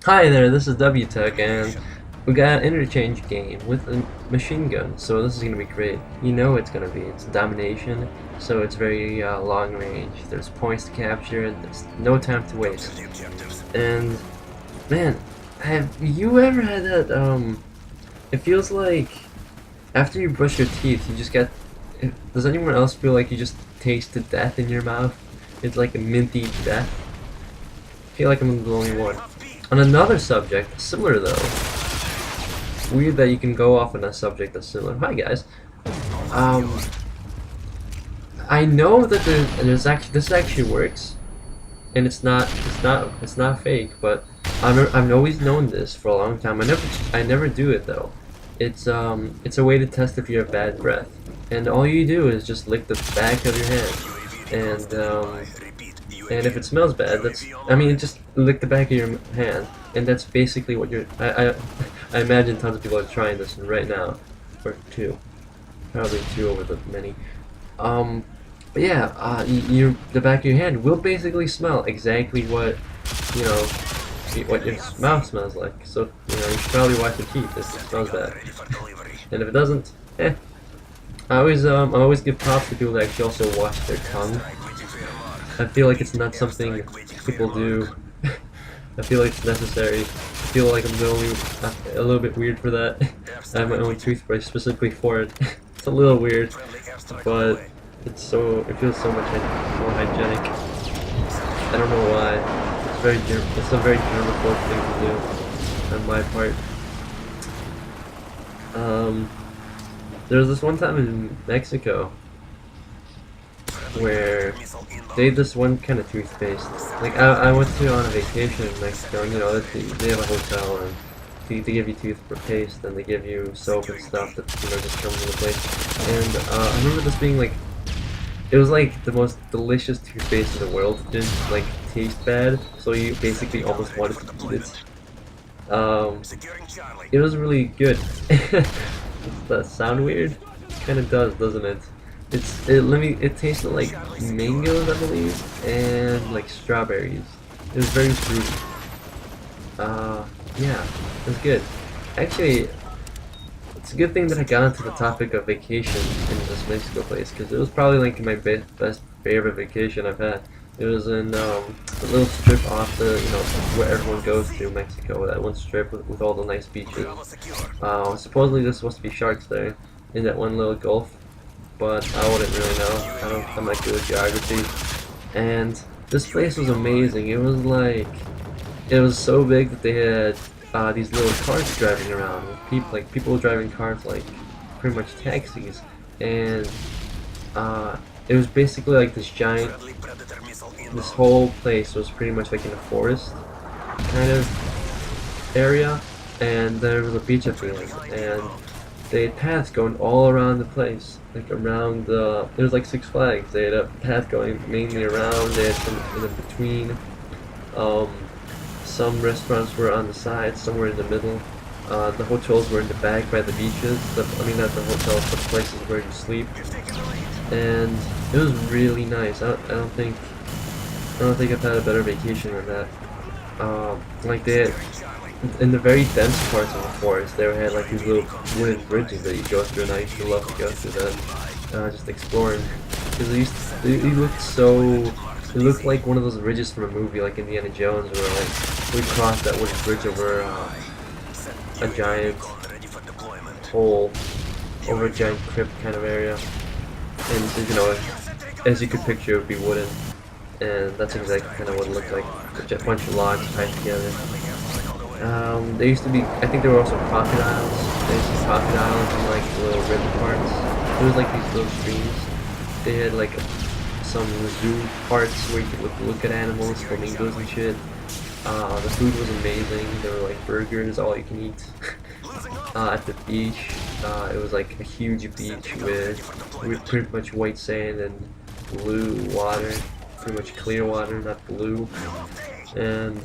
Hi there, this is W-teck, and we got an interchange game with a machine gun, so this is going to be great. You know it's going to be. It's Domination, so it's very long range. There's points to capture, and there's no time to waste. And, man, have you ever had that, it feels like after you brush your teeth, you just get... Does anyone else feel like you just tasted death in your mouth? It's like a minty death. I feel like I'm the only one. On another subject, similar though. Weird that you can go off on a subject that's similar. Hi guys. I know that this actually works, and it's not fake. But I've always known this for a long time. I never do it though. It's a way to test if you have bad breath, and all you do is just lick the back of your hand, and if it smells bad, just lick the back of your hand, and that's basically what you're. I imagine tons of people are trying this right now, or probably two over the many. But yeah, the back of your hand will basically smell exactly what what your mouth smells like. So you should probably wash your teeth if it smells bad, and if it doesn't, I always give props to people that actually also wash their tongue. I feel like it's not something people do. I feel like it's necessary. I feel like I'm the only a little bit weird for that. I have my own toothbrush specifically for it. It's a little weird, but it feels so much more hygienic. I don't know why. It's a very germaphobe thing to do on my part. There was this one time in Mexico where they had this one kind of toothpaste. Like I went on a vacation in Mexico, and they have a hotel, and they give you toothpaste, and they give you soap and stuff that just comes in the place. And I remember this being like, it was like the most delicious toothpaste in the world. It didn't like taste bad, so you basically almost wanted to eat it. It was really good. Does that sound weird? Kind of does, doesn't it? It tasted like mangoes, I believe, and like strawberries. It was very fruity. Yeah, it was good. Actually, it's a good thing that I got into the topic of vacation in this Mexico place, because it was probably like my best favorite vacation I've had. It was in a little strip off the, where everyone goes to Mexico, that one strip with all the nice beaches. Supposedly there's supposed to be sharks there, in that one little gulf, but I wouldn't really know. I'm not good with geography. And this place was amazing. It was so big that they had these little carts driving around with people driving cars like pretty much taxis, and it was basically like this whole place was pretty much like in a forest kind of area, and there was a beach at the end, and they had paths going all around the place, like around it was like Six Flags. They had a path going mainly around, they had some in between, some restaurants were on the side, some were in the middle, the hotels were in the back by the beaches, not the hotels, but places where you sleep, and it was really nice. I don't think I've had a better vacation than that. Like they had, in the very dense parts of the forest, they had like these little wooden bridges that you go through, and I used to love to go through them, just exploring, because it looked like one of those bridges from a movie, like Indiana Jones, where like we crossed that wooden bridge over a giant hole, over a giant crypt kind of area, and as you could picture, it would be wooden. And that's exactly kind of what it looked like, a bunch of logs tied together. There used to be, I think there were also crocodiles. There used to be crocodiles in like the little river parts. There was like these little streams. They had like some zoo parts where you could look at animals, flamingos and shit. The food was amazing. There were like burgers, all you can eat. At the beach, it was like a huge beach with pretty much white sand and blue water. Pretty much clear water, not blue, and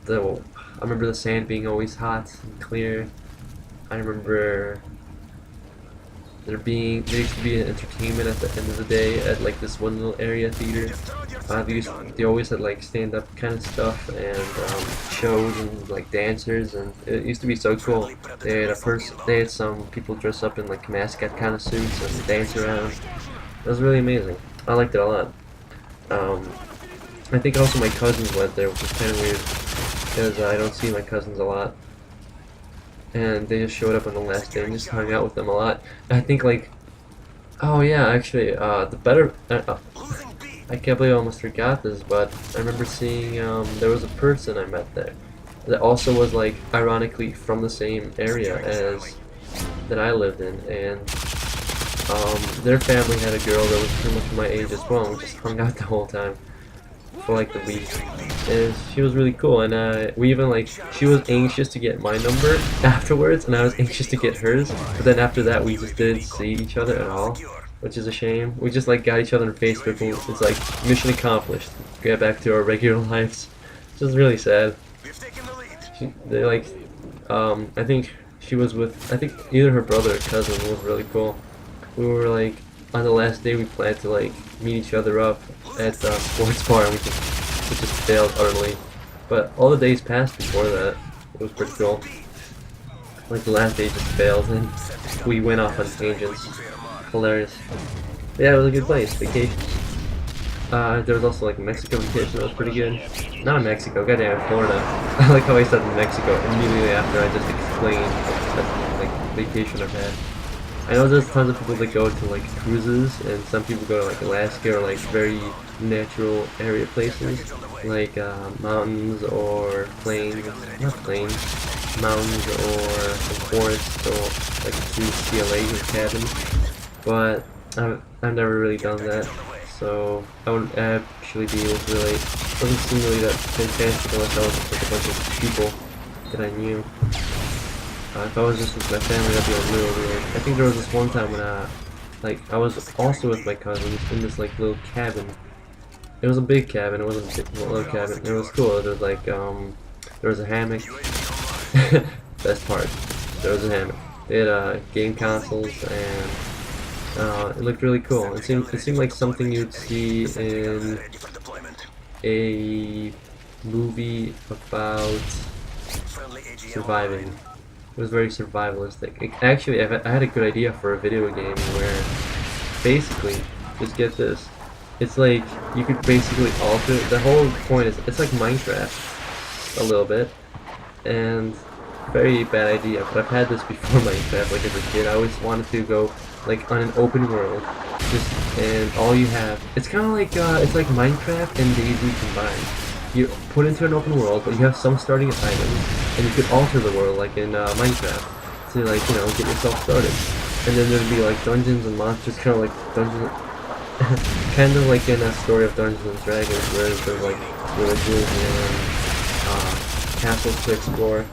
I remember the sand being always hot and clear. I remember there used to be an entertainment at the end of the day at like this one little area theater. They always had like stand-up kind of stuff and shows and like dancers, and it used to be so cool. They had some people dress up in like mascot kind of suits and dance around. It was really amazing. I liked it a lot. I think also my cousins went there, which is kind of weird because I don't see my cousins a lot. And they just showed up on the last day and just hung out with them a lot. I think like, oh yeah, actually, I can't believe I almost forgot this, but I remember seeing there was a person I met there that also was like ironically from the same area as that I lived in, and their family had a girl that was pretty much my age as well, and we just hung out the whole time for like the week. And she was really cool, and we even like, she was anxious to get my number afterwards, and I was anxious to get hers, but then after that we just didn't see each other at all, which is a shame. We just like got each other on Facebook, and it's like mission accomplished, get back to our regular lives, which is really sad. They like, I think she was with, I think either her brother or cousin. Was really cool. We were like, on the last day we planned to like meet each other up at the sports bar, and we just failed utterly. But all the days passed before that. It was pretty cool. Like the last day just failed, and we went off on tangents. Hilarious. Yeah, it was a good place. Vacation. There was also like Mexico vacation that was pretty good. Not Mexico, goddamn Florida. I like how I said Mexico immediately after I just explained that like vacation I've had. I know there's tons of people that go to like cruises, and some people go to like Alaska or like very natural area places, like mountains or plains, not plains, mountains or some forest, or like to see a lake or cabin. But I've never really done that, so I wouldn't actually be able to relate. It doesn't seem really that fantastic unless I was with like a bunch of people that I knew. If I was just with my family, that'd be a little weird. I think there was this one time when like I was also with my cousins in this like little cabin. It was a big cabin. It wasn't a little cabin. It was cool. There was like there was a hammock. Best part. There was a hammock. They had game consoles, and it looked really cool. It seemed like something you'd see in a movie about surviving. It was very survivalistic. Actually, I had a good idea for a video game where, basically, just get this, it's like, you could basically alter, the whole point is, it's like Minecraft, a little bit, and very bad idea, but I've had this before Minecraft, like as a kid. I always wanted to go, like, on an open world, and all you have, it's kind of like, it's like Minecraft and Daisy combined. You put into an open world, but you have some starting items, and you could alter the world like in Minecraft to like, you know, get yourself started. And then there'd be like dungeons and monsters, kind of like dungeons, kind of like in a story of Dungeons and Dragons, where there's like villages and castles to explore.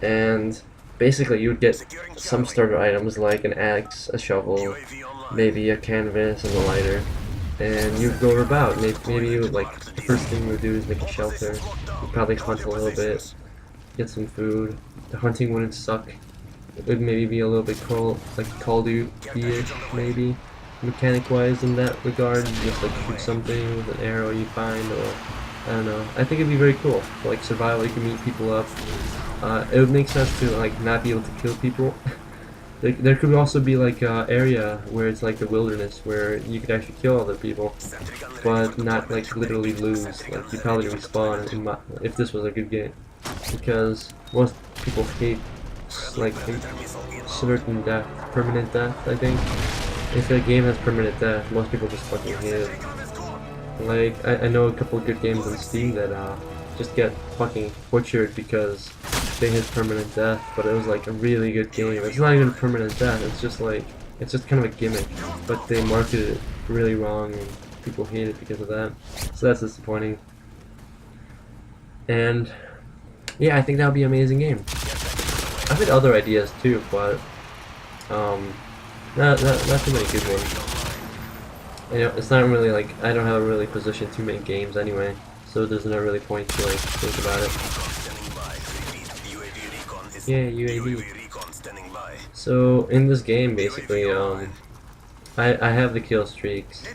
And basically, you would get some starter items like an axe, a shovel, maybe a canvas, and a lighter. And you'd go about. Maybe you would, like, the first thing you would do is make a shelter. You'd probably hunt a little bit, get some food. The hunting wouldn't suck. It would maybe be a little bit Call of Duty-ish, maybe, mechanic-wise in that regard. You just like shoot something with an arrow you find, or I don't know. I think it'd be very cool. For, like survival, you can meet people up. It would make sense to like not be able to kill people. There could also be like an area where it's like the wilderness where you could actually kill other people, but not like literally lose. Like you probably respawn if this was a good game, because most people hate like certain death, permanent death. I think if a game has permanent death, most people just fucking hate it. Like I know a couple of good games on Steam that just get fucking butchered because they hit permanent death, but it was like a really good game. It's not even permanent death, it's just kind of a gimmick, but they marketed it really wrong and people hate it because of that. So that's disappointing. And yeah, I think that would be an amazing game. I've had other ideas too, but not too many good ones. You know, it's not really like, I don't have a really position too many games anyway, so there's no really point to like think about it. Yeah, UAV. So in this game, basically, I have the kill streaks,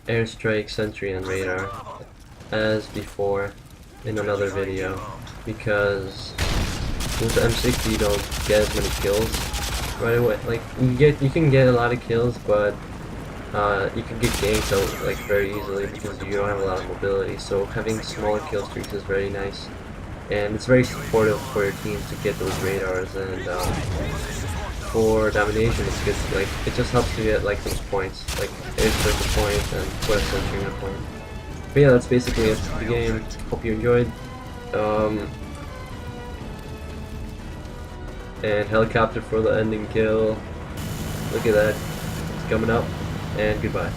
airstrike, sentry, and radar, as before in another video, because with the M60 you don't get as many kills right away. Like you can get a lot of kills, but you can get ganked out like very easily because you don't have a lot of mobility. So having smaller kill streaks is very nice, and it's very supportive for your team to get those radars. And for domination, it's good. Like it just helps you get like those points, like airstrike a point and put a sentry in a point. But yeah, that's basically it for the game. Hope you enjoyed. And helicopter for the ending kill. Look at that. It's coming up. And goodbye.